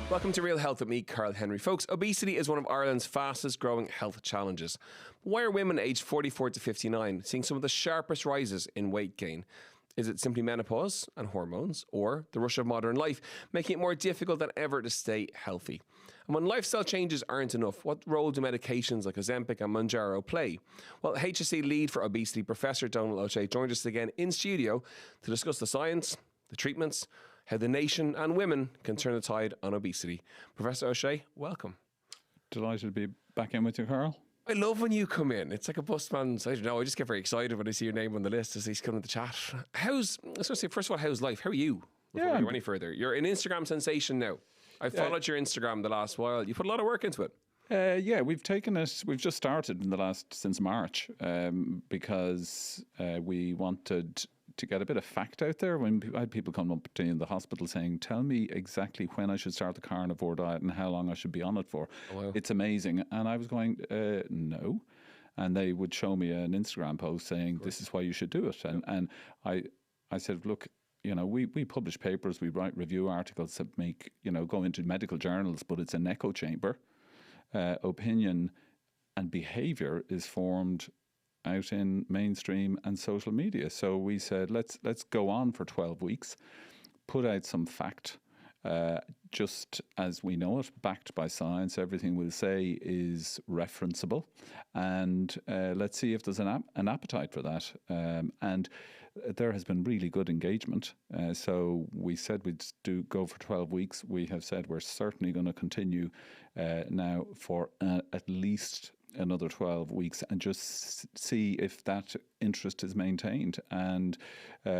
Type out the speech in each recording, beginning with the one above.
Welcome to Real Health with me, Karl Henry. Folks, obesity is one of Ireland's fastest growing health challenges. Why are women aged 44 to 59 seeing some of the sharpest rises in weight gain? Is it simply menopause and hormones, or the rush of modern life making it more difficult than ever to stay healthy? And when lifestyle changes aren't enough, what role do medications like Ozempic and Mounjaro play? Well, HSE Lead for Obesity, Professor Donal O'Shea, joined us again in studio to discuss the science, the treatments, how the nation and women can turn the tide on obesity. Professor O'Shea, welcome. Delighted to be back in with you, Karl. I love when you come in. It's like a busman's, I don't know, I just get very excited when I see your name on the list as he's coming to chat. I was going to say, first of all, how's life? How are you? Before we go any further. You're an Instagram sensation now. I followed your Instagram the last while. You put a lot of work into it. We've taken it, we've just started since March because we wanted to get a bit of fact out there. When I had people come up to me in the hospital saying, tell me exactly when I should start the carnivore diet and how long I should be on it for. Oh, wow. It's amazing. And I was going, no. And they would show me an Instagram post saying, this is why you should do it. And I said, look, you know, we publish papers, we write review articles that make, you know, go into medical journals, but it's an echo chamber. Opinion and behaviour is formed out in mainstream and social media. So we said, let's go on for 12 weeks, put out some fact, just as we know it, backed by science. Everything we'll say is referenceable, and let's see if there's an appetite for that. And there has been really good engagement. So we said we'd go for 12 weeks. We have said we're certainly going to continue now for at least another 12 weeks and just see if that interest is maintained. And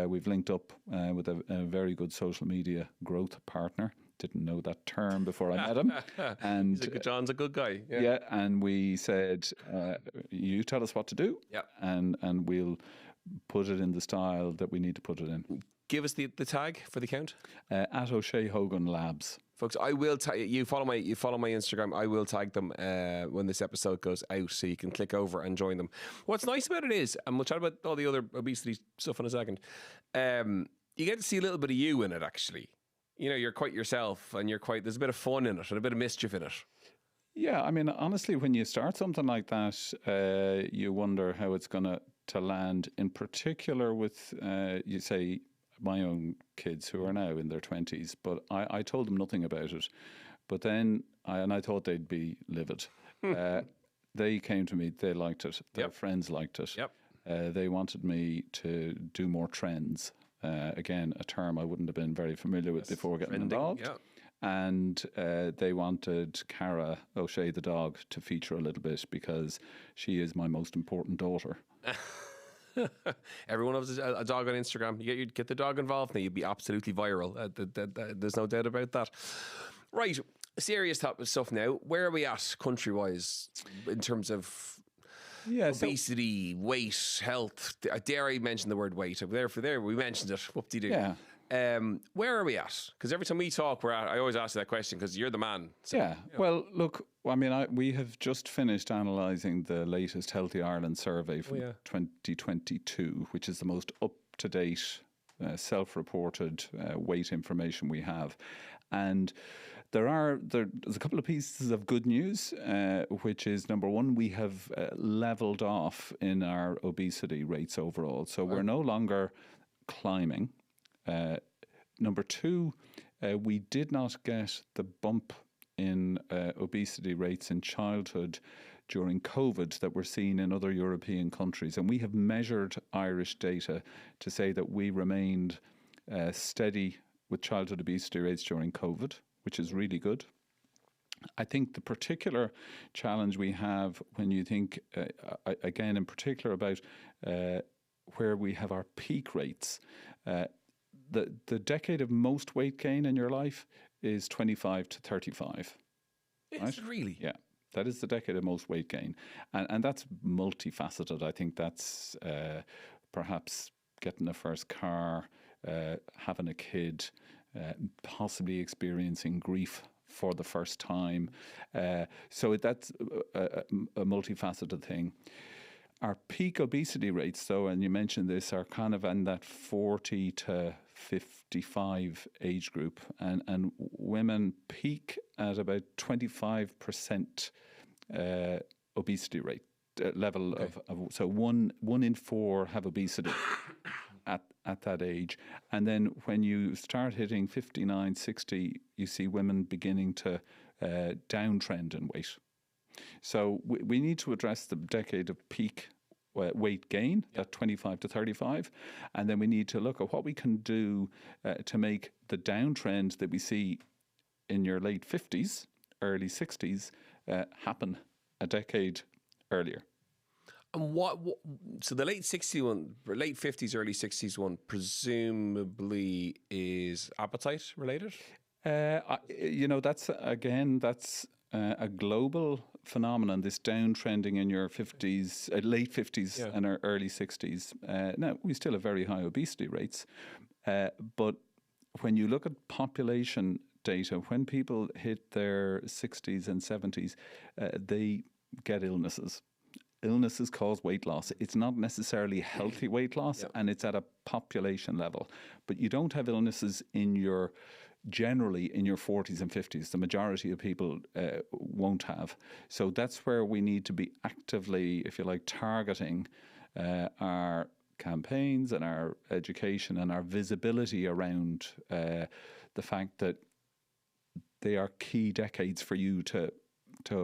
we've linked up with a very good social media growth partner. Didn't know that term before I met him. And John's a good guy. Yeah, and we said, you tell us what to do, and we'll put it in the style that we need to put it in. Give us the tag for the account. At O'Shea Hogan Labs. Folks, I will you follow my Instagram. I will tag them when this episode goes out, so you can click over and join them. What's nice about it is, and we'll chat about all the other obesity stuff in a second, you get to see a little bit of you in it, actually. You know, you're quite yourself, and there's a bit of fun in it and a bit of mischief in it. Yeah, I mean, honestly, when you start something like that, you wonder how it's going to land, in particular with, you say, my own kids who are now in their 20s, but I told them nothing about it. But then, I thought they'd be livid. They came to me, they liked it, their friends liked it. They wanted me to do more trends. Again, a term I wouldn't have been very familiar with before getting involved. And they wanted Cara O'Shea the dog to feature a little bit because she is my most important daughter. Everyone loves a dog on Instagram. You get the dog involved now, you'd be absolutely viral. There's no doubt about that. Right, serious stuff now. Where are we at country-wise in terms of obesity, weight, health? Dare I mention the word weight? There, we mentioned it. Whoop-de-doo. Yeah. Where are we at? Because every time we talk, I always ask you that question because you're the man. So, Well, look, I mean, we have just finished analysing the latest Healthy Ireland survey from 2022, which is the most up-to-date self-reported weight information we have. And there's a couple of pieces of good news, which is, number one, we have levelled off in our obesity rates overall. So we're no longer climbing. Number two, we did not get the bump in obesity rates in childhood during COVID that we're seeing in other European countries. And we have measured Irish data to say that we remained steady with childhood obesity rates during COVID, which is really good. I think the particular challenge we have when you think, again, in particular about where we have our peak rates, the decade of most weight gain in your life is 25 to 35. It's right? Really? Yeah. That is the decade of most weight gain. And that's multifaceted. I think that's perhaps getting a first car, having a kid, possibly experiencing grief for the first time. So that's a multifaceted thing. Our peak obesity rates, though, and you mentioned this, are kind of in that 40 to 55 age group, and women peak at about 25% obesity rate level of so one in four have obesity at that age. And then when you start hitting 59, 60, you see women beginning to downtrend in weight. So we need to address the decade of peak weight gain, that 25 to 35, and then we need to look at what we can do to make the downtrend that we see in your late 50s, early 60s happen a decade earlier. And so the late 60s one, or late 50s, early 60s one, presumably is appetite related? That's a global phenomenon, this downtrending in your 50s, late 50s and our early 60s. Now, we still have very high obesity rates, but when you look at population data, when people hit their 60s and 70s, they get illnesses. Illnesses cause weight loss. It's not necessarily healthy weight loss, and it's at a population level. But you don't have illnesses generally in your 40s and 50s. The majority of people won't have. So that's where we need to be actively, if you like, targeting our campaigns and our education and our visibility around the fact that they are key decades for you to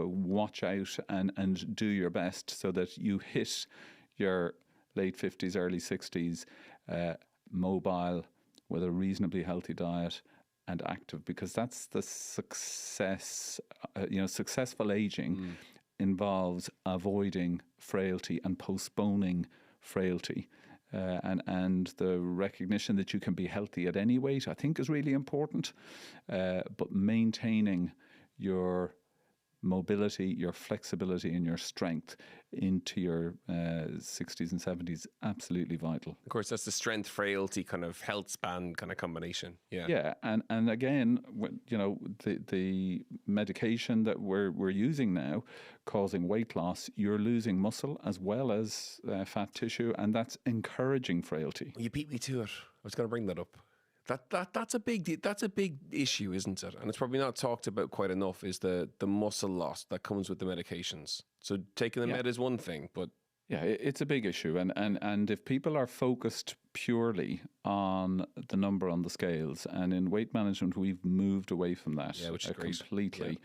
watch out and do your best so that you hit your late 50s, early 60s, mobile, with a reasonably healthy diet and active, because that's the success. Successful aging involves avoiding frailty and postponing frailty. And the recognition that you can be healthy at any weight, I think, is really important. But maintaining your mobility, your flexibility and your strength into your 60s and 70s, absolutely vital. Of course, that's the strength, frailty, kind of health span kind of combination. Yeah, and again, the medication that we're using now, causing weight loss, you're losing muscle as well as fat tissue, and that's encouraging frailty. You beat me to it. I was going to bring that up. That's a big issue, isn't it? And it's probably not talked about quite enough, is the muscle loss that comes with the medications. So taking the med is one thing, but yeah, it's a big issue. And if people are focused purely on the number on the scales, and in weight management we've moved away from that which is completely.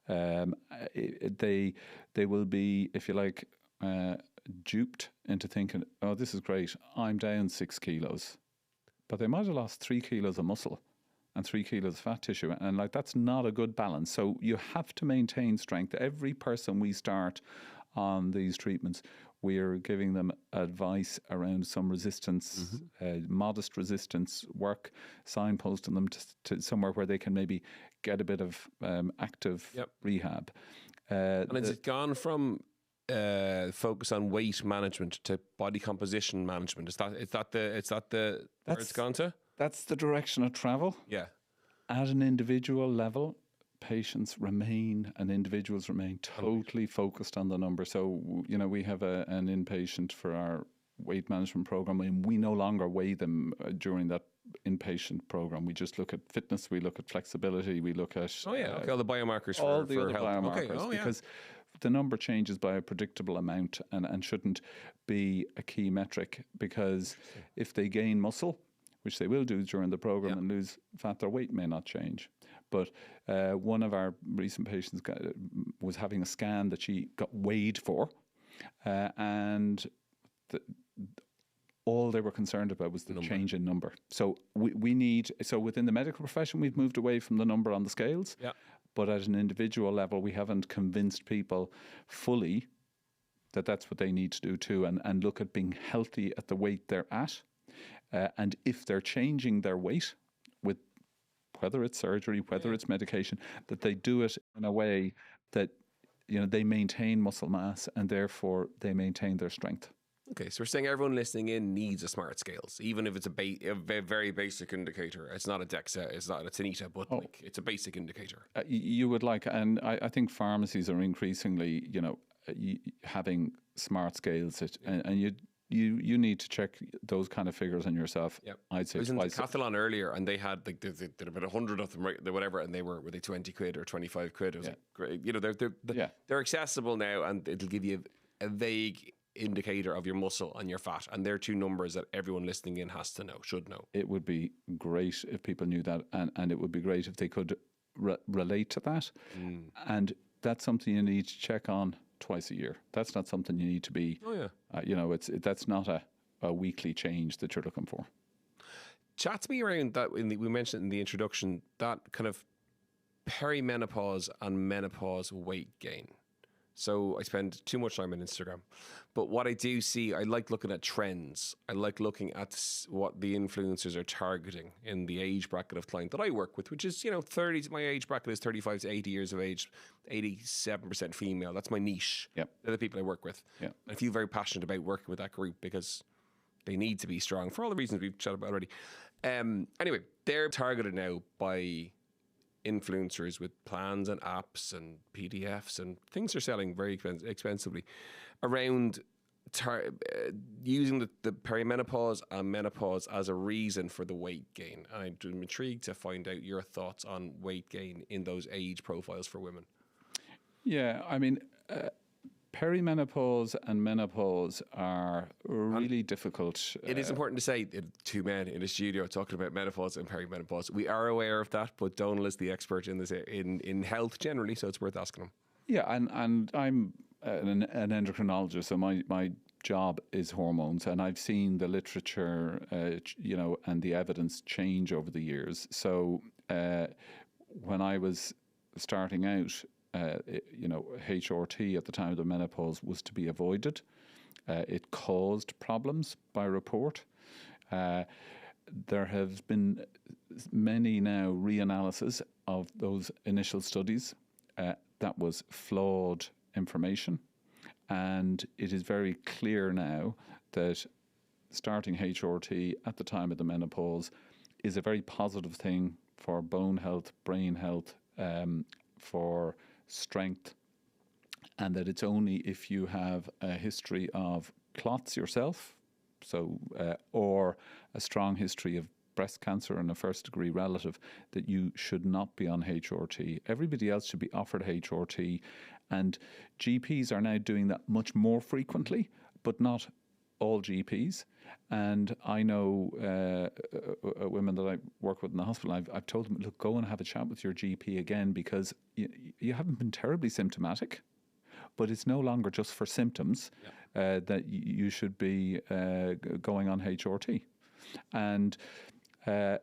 They will be, if you like, duped into thinking, oh, this is great, I'm down 6 kilos. But they might have lost 3 kilos of muscle and 3 kilos of fat tissue. And that's not a good balance. So you have to maintain strength. Every person we start on these treatments, we are giving them advice around some resistance, modest resistance work, signposting them to somewhere where they can maybe get a bit of active rehab. And has it gone from focus on weight management to body composition management? Is that the where it's gone to? That's the direction of travel. Yeah. At an individual level, patients remain and individuals remain totally focused on the number. So, we have an inpatient for our weight management program, and we no longer weigh them during that inpatient program. We just look at fitness, we look at flexibility, we look at all the biomarkers all for other health. Biomarkers, because the number changes by a predictable amount and shouldn't be a key metric, because if they gain muscle, which they will do during the program, and lose fat, their weight may not change. But one of our recent patients was having a scan that she got weighed for, and all they were concerned about was the change in number. So so within the medical profession, we've moved away from the number on the scales. Yeah. But at an individual level, we haven't convinced people fully that that's what they need to do too, and look at being healthy at the weight they're at. And if they're changing their weight, with whether it's surgery, whether it's medication, that they do it in a way that they maintain muscle mass and therefore they maintain their strength. Okay, so we're saying everyone listening in needs a smart scales, even if it's a very basic indicator. It's not a DEXA, it's not a Tanita, but it's a basic indicator. You would and I think pharmacies are increasingly, having smart scales, and you need to check those kind of figures on yourself. Yep. I'd say I was in twice. Decathlon earlier, and they had like they did about 100 of them, right, whatever, and they were they 20 quid or 25 quid. It was like, great. You know, they're accessible now, and it'll give you a vague indicator of your muscle and your fat, and they're two numbers that everyone listening in has to know, should know. It would be great if people knew that, and it would be great if they could relate to that. And that's something you need to check on twice a year. That's not something you need to be. Oh yeah. You know, that's not a weekly change that you're looking for. Chat to me around that. We mentioned in the introduction that kind of perimenopause and menopause weight gain. So I spend too much time on Instagram. But what I do see, I like looking at trends. I like looking at what the influencers are targeting in the age bracket of client that I work with, which is, 30. My age bracket is 35 to 80 years of age, 87% female. That's my niche. Yep. They're the people I work with. Yep. I feel very passionate about working with that group because they need to be strong for all the reasons we've chatted about already. Anyway, they're targeted now by influencers with plans and apps and PDFs, and things are selling very expensively around using the perimenopause and menopause as a reason for the weight gain. And I'm intrigued to find out your thoughts on weight gain in those age profiles for women. Yeah, I mean, perimenopause and menopause are really difficult. It is important to say, two men in a studio talking about menopause and perimenopause. We are aware of that, but Donal is the expert in this in health generally, so it's worth asking him. Yeah, and I'm an endocrinologist, so my job is hormones, and I've seen the literature, and the evidence change over the years. So when I was starting out, HRT at the time of the menopause was to be avoided. It caused problems by report. There have been many now reanalysis of those initial studies. That was flawed information. And it is very clear now that starting HRT at the time of the menopause is a very positive thing for bone health, brain health, for strength, and that it's only if you have a history of clots yourself, or a strong history of breast cancer and a first-degree relative, that you should not be on HRT. Everybody else should be offered HRT, and GPs are now doing that much more frequently, but not all GPs. And I know women that I work with in the hospital, I've told them, look, go and have a chat with your GP again, because you haven't been terribly symptomatic, but it's no longer just for symptoms that you should be going on HRT. And the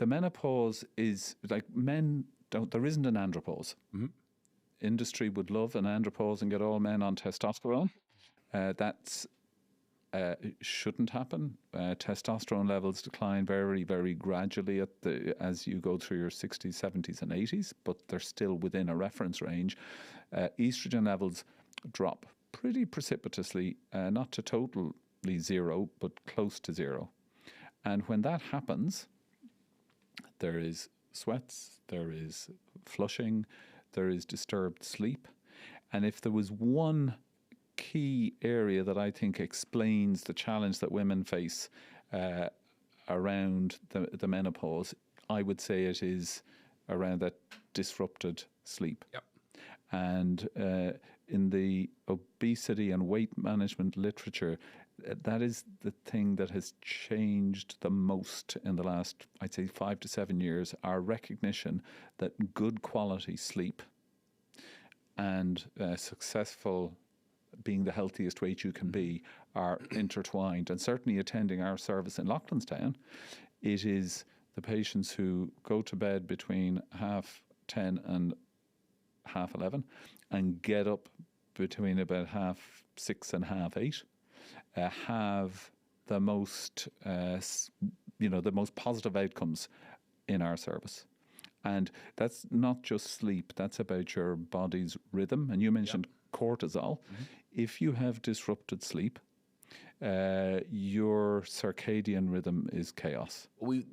menopause is like men don't, there isn't an andropause. Mm-hmm. Industry would love an andropause and get all men on testosterone. That's shouldn't happen. Testosterone levels decline very, very gradually as you go through your 60s, 70s and 80s, but they're still within a reference range. Estrogen levels drop pretty precipitously, not to totally zero, but close to zero. And when that happens, there is sweats, there is flushing, there is disturbed sleep. And if there was one key area that I think explains the challenge that women face around the menopause, I would say it is around that disrupted sleep. Yep. And in the obesity and weight management literature, that is the thing that has changed the most in the last, I'd say, 5 to 7 years, our recognition that good quality sleep and successful being the healthiest weight you can be are intertwined. And certainly attending our service in Loughlinstown, it is the patients who go to bed between 10:30 and 11:30 and get up between about 6:30 and 8:30, have the most, the most positive outcomes in our service. And that's not just sleep, that's about your body's rhythm. And you mentioned cortisol. Mm-hmm. If you have disrupted sleep, your circadian rhythm is chaos.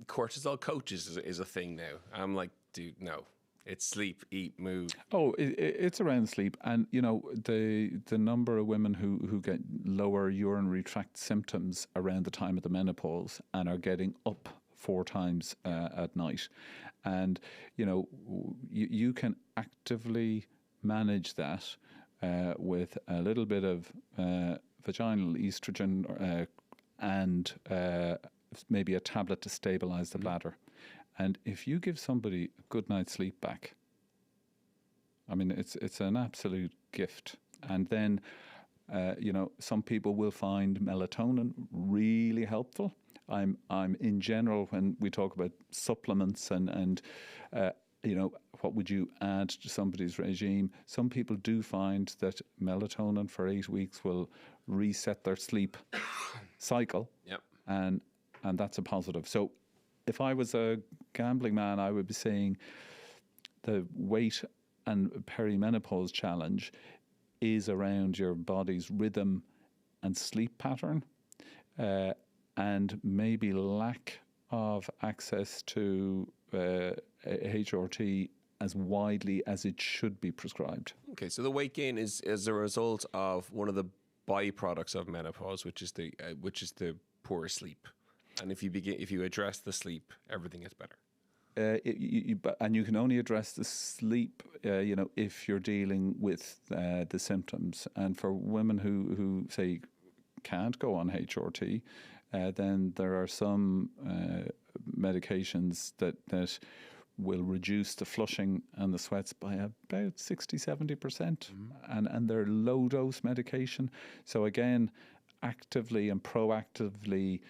Cortisol coaches is a thing now. I'm like, dude, no. It's sleep, eat, move. Oh, it's around sleep, and the number of women who get lower urinary tract symptoms around the time of the menopause and are getting up 4 times at night, and you can actively manage that with a little bit of vaginal estrogen and maybe a tablet to stabilize the bladder. And if you give somebody a good night's sleep back, I mean, it's an absolute gift. And then, some people will find melatonin really helpful. I'm in general, when we talk about supplements and what would you add to somebody's regime, some people do find that melatonin for 8 weeks will reset their sleep cycle. Yep. And that's a positive. So if I was a gambling man, I would be saying the weight and perimenopause challenge is around your body's rhythm and sleep pattern, and maybe lack of access to HRT as widely as it should be prescribed. Okay, so the weight gain is a result of one of the byproducts of menopause, which is the poor sleep. And if you address the sleep, everything is better. And you can only address the sleep, if you're dealing with the symptoms. And for women who say can't go on HRT, then there are some medications that will reduce the flushing and the sweats by about 60-70%. And they're low dose medication. So again, actively and proactively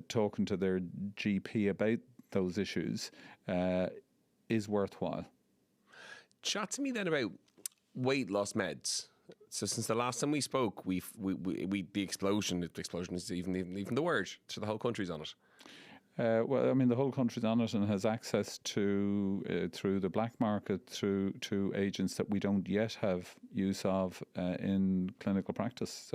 talking to their GP about those issues is worthwhile. Chat to me then about weight loss meds. So since the last time we spoke, we the explosion is even the word. So the whole country's on it. Well, I mean, the whole country's on it and has access to through the black market to agents that we don't yet have use of in clinical practice,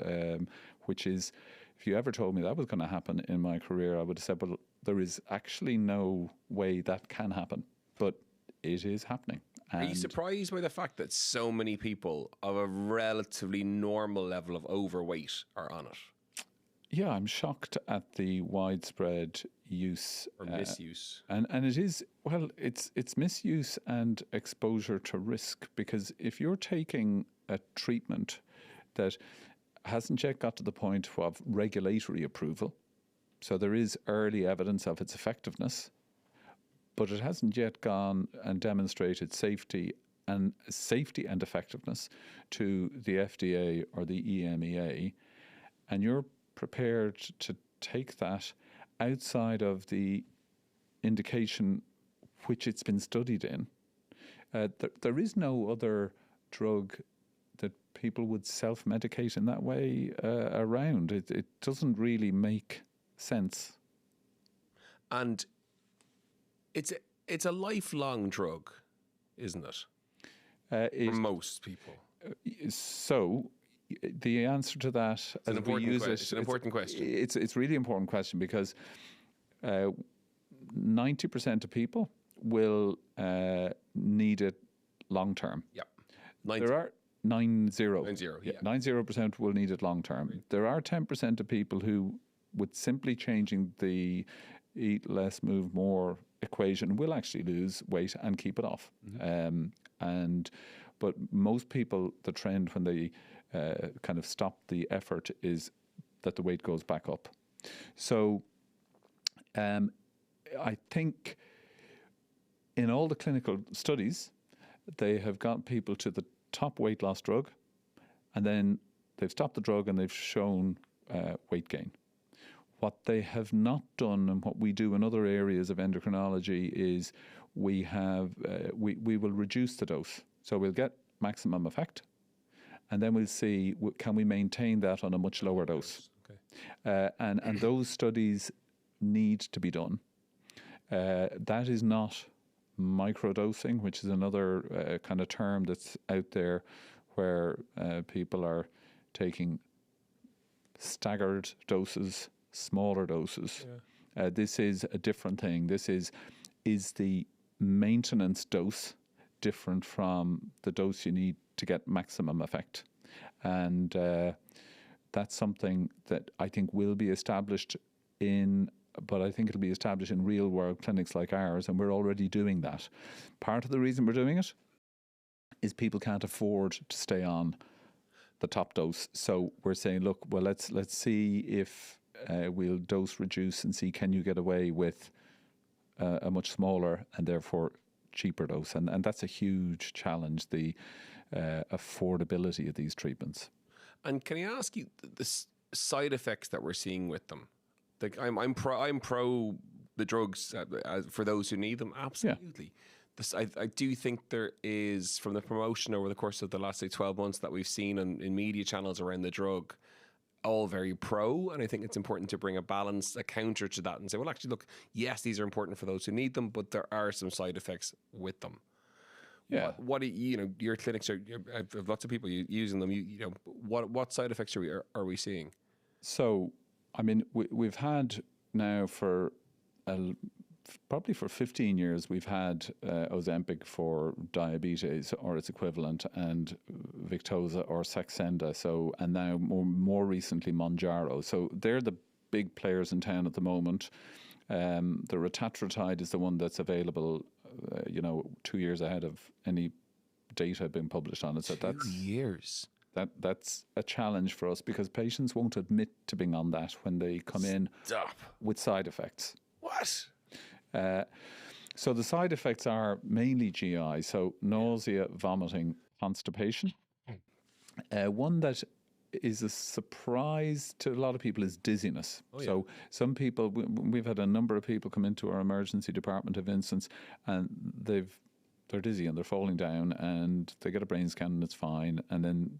which is, if you ever told me that was going to happen in my career, I would have said, well, there is actually no way that can happen, but it is happening. Are you surprised by the fact that so many people of a relatively normal level of overweight are on it? Yeah, I'm shocked at the widespread use or misuse, and it is, well, it's misuse and exposure to risk, because if you're taking a treatment that hasn't yet got to the point of regulatory approval, so there is early evidence of its effectiveness, but it hasn't yet gone and demonstrated safety and effectiveness to the FDA or the EMEA, and you're prepared to take that outside of the indication which it's been studied in. There is no other drug that people would self-medicate in that way around. It doesn't really make sense. And it's a lifelong drug, isn't it? For most people. So the answer to that, it's an important question. It's really important question, because 90% of people will need it long term. Yep. There are 90%. Yeah. 90% will need it long term. Right. There are 10% of people who, with simply changing the eat less, move more equation, will actually lose weight and keep it off. But most people, the trend when they kind of stop the effort is that the weight goes back up. So I think in all the clinical studies, they have got people to the top weight loss drug, and then they've stopped the drug and they've shown weight gain. What they have not done, and what we do in other areas of endocrinology, is we will reduce the dose. So we'll get maximum effect, and then we'll see, can we maintain that on a much lower dose? Okay. And those studies need to be done. That is not microdosing, which is another kind of term that's out there, where people are taking staggered doses, smaller doses. Yeah. This is a different thing. This is the maintenance dose different from the dose you need to get maximum effect. And that's something that I think will be established but I think it'll be established in real world clinics like ours, and we're already doing that. Part of the reason we're doing it is people can't afford to stay on the top dose. So we're saying, look, well, let's see if we'll dose reduce and see, can you get away with a much smaller and therefore cheaper dose. And that's a huge challenge, the affordability of these treatments. And can I ask you the side effects that we're seeing with them? Like I'm pro the drugs for those who need them. Absolutely. Yeah. I do think there is, from the promotion over the course of the last, say, 12 months that we've seen in media channels around the drug, all very pro. And I think it's important to bring a balance, a counter to that, and say, well, actually, look, yes, these are important for those who need them, but there are some side effects with them. Yeah. What your clinics are, I have lots of people using them. What side effects are we seeing? So, I mean, we've had now probably for 15 years, we've had Ozempic for diabetes or its equivalent, and Victoza or Saxenda. So, and now more recently Mounjaro. So they're the big players in town at the moment. The retatrutide is the one that's available, 2 years ahead of any data being published on it. So that's 2 years. That's a challenge for us, because patients won't admit to being on that when they come in with side effects. What? So the side effects are mainly GI, so nausea, vomiting, constipation. One that is a surprise to a lot of people is dizziness. Oh, yeah. So some people, we've had a number of people come into our emergency department of instance, and they're dizzy and they're falling down, and they get a brain scan and it's fine, and then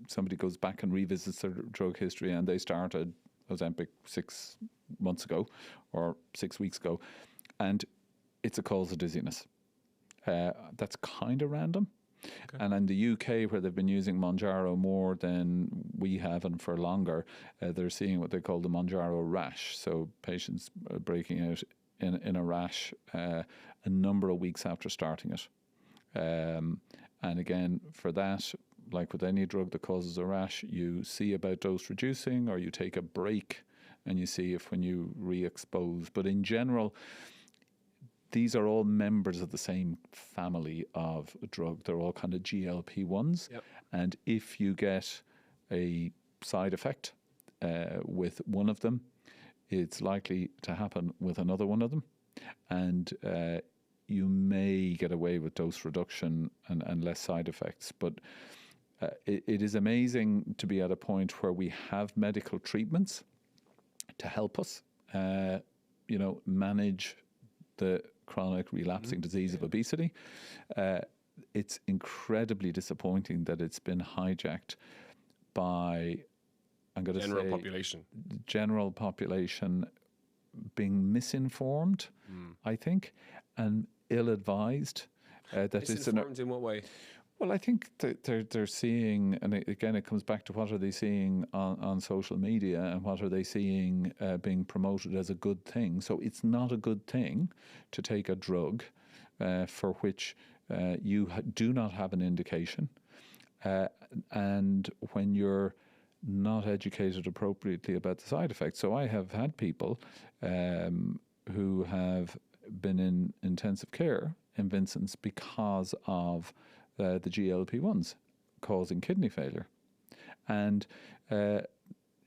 somebody goes back and revisits their drug history, and they started Ozempic 6 months ago or 6 weeks ago, and it's a cause of dizziness. That's kind of random. Okay. And in the UK, where they've been using Mounjaro more than we have and for longer, they're seeing what they call the Mounjaro rash. So patients are breaking out in a rash a number of weeks after starting it. And again, for that, like with any drug that causes a rash, you see about dose reducing, or you take a break and you see if when you re-expose. But in general, these are all members of the same family of drug. They're all kind of GLP-1s. Yep. And if you get a side effect with one of them, it's likely to happen with another one of them. And you may get away with dose reduction and less side effects. But it is amazing to be at a point where we have medical treatments to help us, manage the chronic relapsing disease of obesity. It's incredibly disappointing that it's been hijacked by, I'm going to say, general population being misinformed, I think, and ill-advised. Misinformed in what way? Well, I think that they're seeing, and again, it comes back to what are they seeing on social media, and what are they seeing being promoted as a good thing. So it's not a good thing to take a drug for which you do not have an indication. And when you're not educated appropriately about the side effects. So I have had people who have been in intensive care in Vincent's because of the GLP-1s causing kidney failure. And,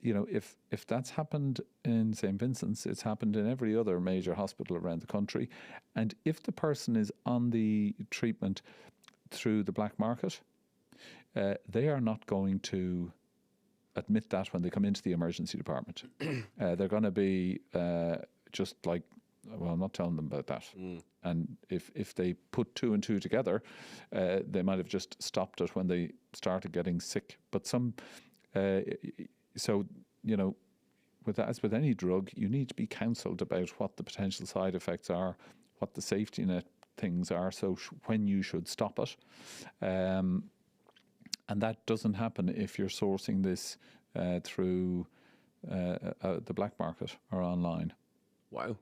if that's happened in St. Vincent's, it's happened in every other major hospital around the country. And if the person is on the treatment through the black market, they are not going to admit that when they come into the emergency department. They're going to be just like, well, I'm not telling them about that. And if they put two and two together, they might have just stopped it when they started getting sick. But as with any drug, you need to be counselled about what the potential side effects are, what the safety net things are, so when you should stop it. And that doesn't happen if you're sourcing this through the black market or online. Wow.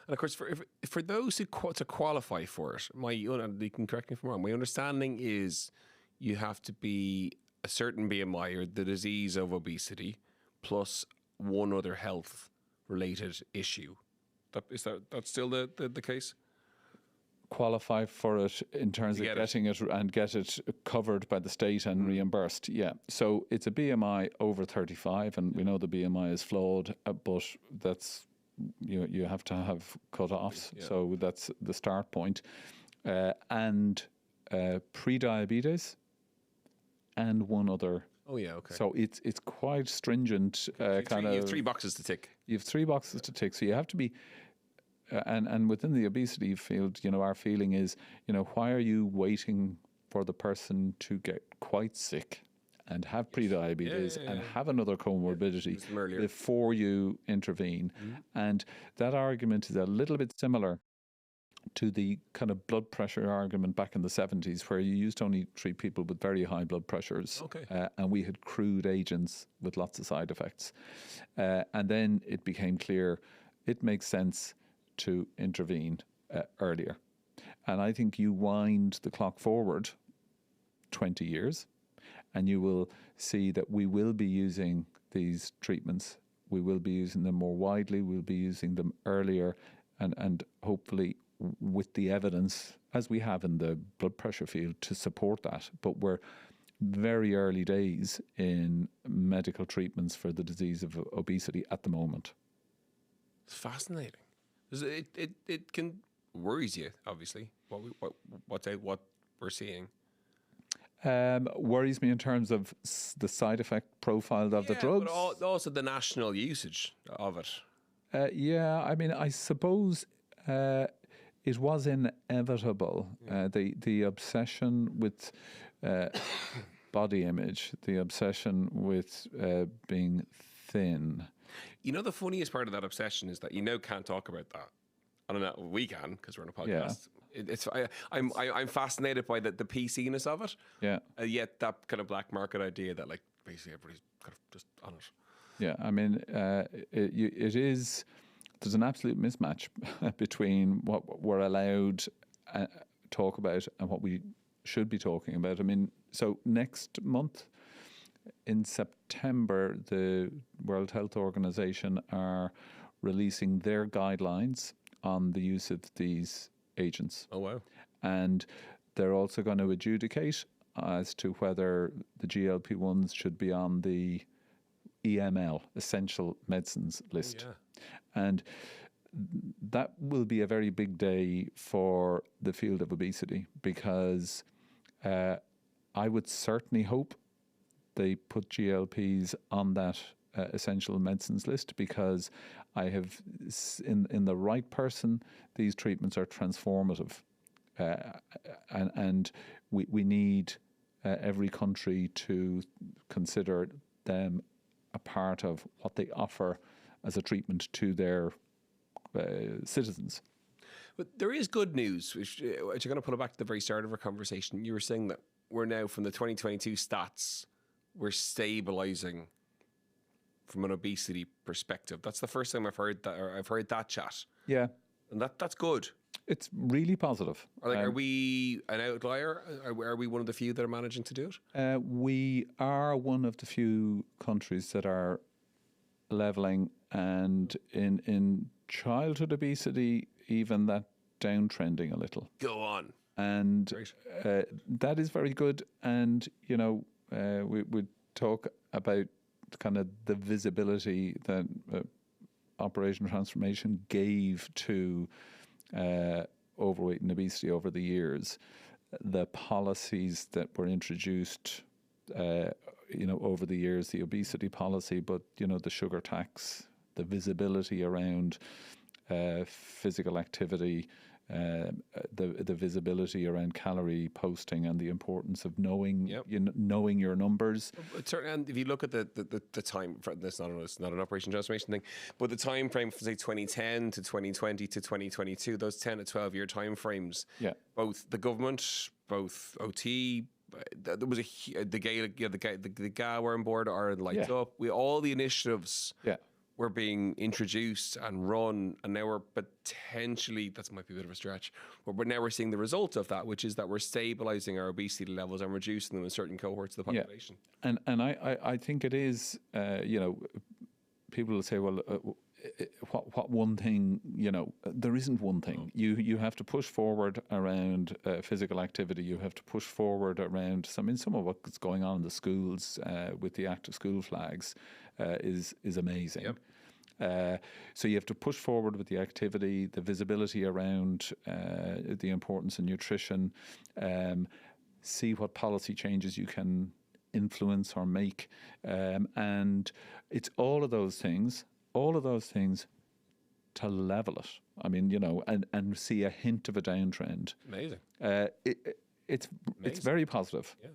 And of course, for those who to qualify for it, you can correct me if I'm wrong, my understanding is you have to be a certain BMI or the disease of obesity plus one other health-related issue. That's still the case? Qualify for it in terms of getting it and get it covered by the state and reimbursed. Yeah. So it's a BMI over 35, and we know the BMI is flawed, but that's you have to have cut-offs. Yeah. So that's the start point. And pre-diabetes and one other. Oh, yeah, okay. So it's quite stringent. You have 3 boxes to tick. You have 3 boxes to tick. So you have to be... And within the obesity field, our feeling is, why are you waiting for the person to get quite sick and have pre-diabetes and have another comorbidity before you intervene? And that argument is a little bit similar to the kind of blood pressure argument back in the 70s, where you used to only treat people with very high blood pressures. Okay. And we had crude agents with lots of side effects. And then it became clear it makes sense to intervene earlier. And I think you wind the clock forward 20 years and you will see that we will be using these treatments. We will be using them more widely. We'll be using them earlier and hopefully with the evidence, as we have in the blood pressure field, to support that. But we're very early days in medical treatments for the disease of obesity at the moment. It's fascinating. It can worries you, obviously, what we're seeing. Worries me in terms of the side effect profile of the drugs. But also the national usage of it. I suppose it was inevitable. The obsession with body image, the obsession with being thin. The funniest part of that obsession is that can't talk about that. I don't know. We can because we're on a podcast. Yeah. I'm fascinated by the PC-ness of it. Yeah. Yet that kind of black market idea that basically everybody's kind of just on it. Yeah. It is. There's an absolute mismatch between what we're allowed to talk about and what we should be talking about. So next month, in September, the World Health Organization are releasing their guidelines on the use of these agents. Oh, wow. And they're also going to adjudicate as to whether the GLP-1s should be on the EML, Essential Medicines list. Oh, yeah. And that will be a very big day for the field of obesity because I would certainly hope they put GLPs on that essential medicines list because I have, in the right person, these treatments are transformative. And we need every country to consider them a part of what they offer as a treatment to their citizens. But there is good news, which you're going to put it back to the very start of our conversation. You were saying that we're now, from the 2022 stats, we're stabilising from an obesity perspective. That's the first time I've heard that, or I've heard that chat. Yeah. And that's good. It's really positive. Are we an outlier? Are we one of the few that are managing to do it? We are one of the few countries that are levelling, and in childhood obesity, even that downtrending a little. Go on. And that is very good. And, we talk about kind of the visibility that Operation Transformation gave to overweight and obesity over the years. The policies that were introduced, over the years, the obesity policy, but, the sugar tax, the visibility around physical activity, the visibility around calorie posting, and the importance of knowing knowing your numbers. And if you look at the time, it's not an Operation Transformation thing, but the time frame from say 2010 to 2020 to 2022, those 10 to 12 year time frames. Yeah. Both the government, both OT. There was the GA were on board, Ireland Lights Up. All the initiatives. Yeah. were being introduced and run, and now we're potentially, that might be a bit of a stretch, but now we're seeing the result of that, which is that we're stabilising our obesity levels and reducing them in certain cohorts of the population. Yeah. And I think it is, people will say, well, what one thing, there isn't one thing. You have to push forward around physical activity. You have to push forward around some of what's going on in the schools with the active school flags is amazing. Yep. So you have to push forward with the activity, the visibility around the importance of nutrition, see what policy changes you can influence or make, and it's all of those things to level it. I mean, and see a hint of a downtrend. Amazing. It's very positive. Yeah,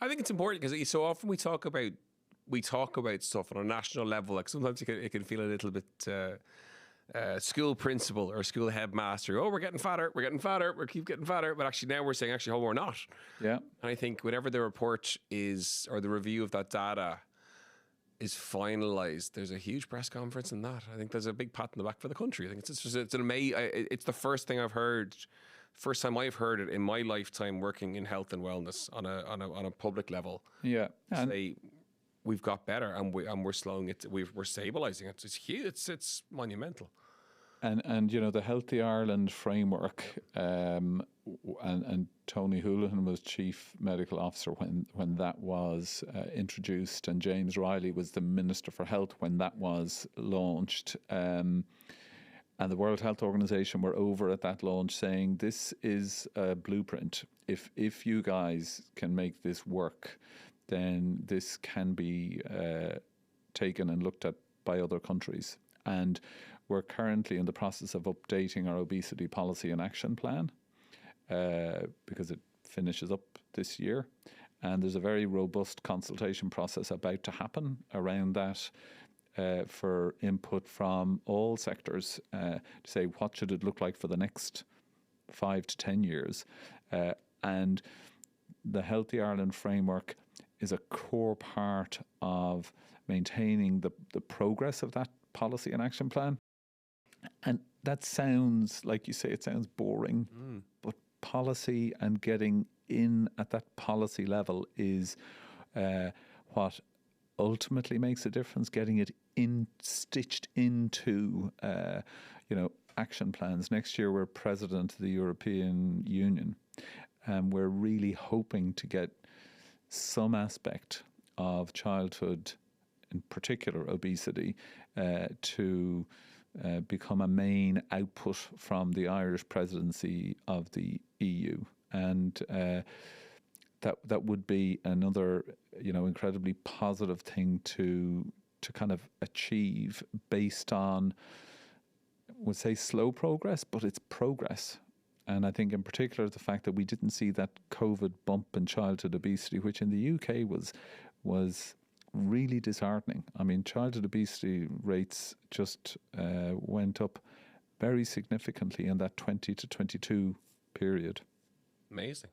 I think it's important because so often we talk about stuff on a national level. Like sometimes it can feel a little bit school principal or school headmaster. Oh, we're getting fatter. We keep getting fatter. But actually now we're saying, oh, we're not. Yeah. And I think whatever the report is or the review of that data is finalised, there's a huge press conference in that. I think there's a big pat in the back for the country. I think it's an amazing. It's the first thing I've heard. First time I've heard it in my lifetime working in health and wellness on a public level. Yeah. Say we've got better and we're slowing it. We're stabilising it. It's huge. It's monumental. And the Healthy Ireland framework, and Tony Houlihan was Chief Medical Officer when that was introduced, and James Riley was the Minister for Health when that was launched. And the World Health Organization were over at that launch saying, this is a blueprint. If you guys can make this work, then this can be taken and looked at by other countries. And we're currently in the process of updating our obesity policy and action plan because it finishes up this year. And there's a very robust consultation process about to happen around that for input from all sectors to say what should it look like for the next 5 to 10 years. And the Healthy Ireland framework is a core part of maintaining the progress of that policy and action plan. And that sounds, like you say, it sounds boring, but policy and getting in at that policy level is what ultimately makes a difference, getting it stitched into, action plans. Next year, we're president of the European Union, and we're really hoping to get some aspect of childhood, in particular obesity, to become a main output from the Irish presidency of the EU. And that would be another, incredibly positive thing to kind of achieve based on, I would say, slow progress, but it's progress. And I think in particular the fact that we didn't see that COVID bump in childhood obesity, which in the UK was really disheartening. I mean, childhood obesity rates just went up very significantly in that 20 to 22 period. Amazing.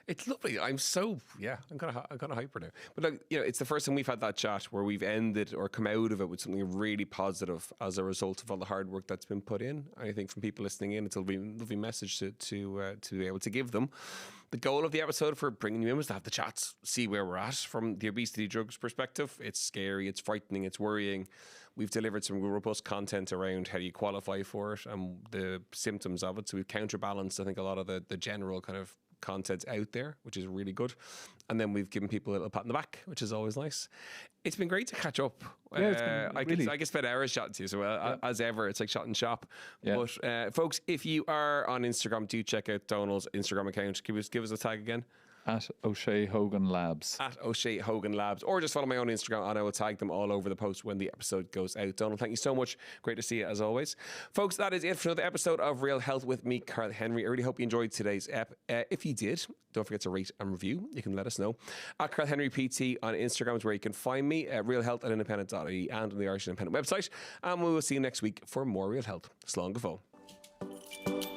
It's lovely. I'm kind of hyper now. But look, it's the first time we've had that chat where we've ended or come out of it with something really positive as a result of all the hard work that's been put in. I think from people listening in, it's a lovely message to be able to give them. The goal of the episode for bringing you in was to have the chats, see where we're at from the obesity drugs perspective. It's scary, it's frightening, it's worrying. We've delivered some robust content around how you qualify for it and the symptoms of it. So we've counterbalanced, I think, a lot of the general kind of content out there, which is really good. And then we've given people a little pat in the back, which is always nice. It's been great to catch up. Yeah, I could spend hours chatting to you. So as ever, it's like shot shop. Yeah. But folks, if you are on Instagram, do check out Donal's Instagram account. Give us a tag again. At O'Shea Hogan Labs. At O'Shea Hogan Labs. Or just follow my own Instagram and I will tag them all over the post when the episode goes out. Donal, thank you so much. Great to see you as always. Folks, that is it for another episode of Real Health with me, Karl Henry. I really hope you enjoyed today's ep. If you did, don't forget to rate and review. You can let us know. At Karl Henry PT on Instagram is where you can find me. Real Health at independent.ie and on the Irish Independent website. And we will see you next week for more Real Health. Slán go fóill.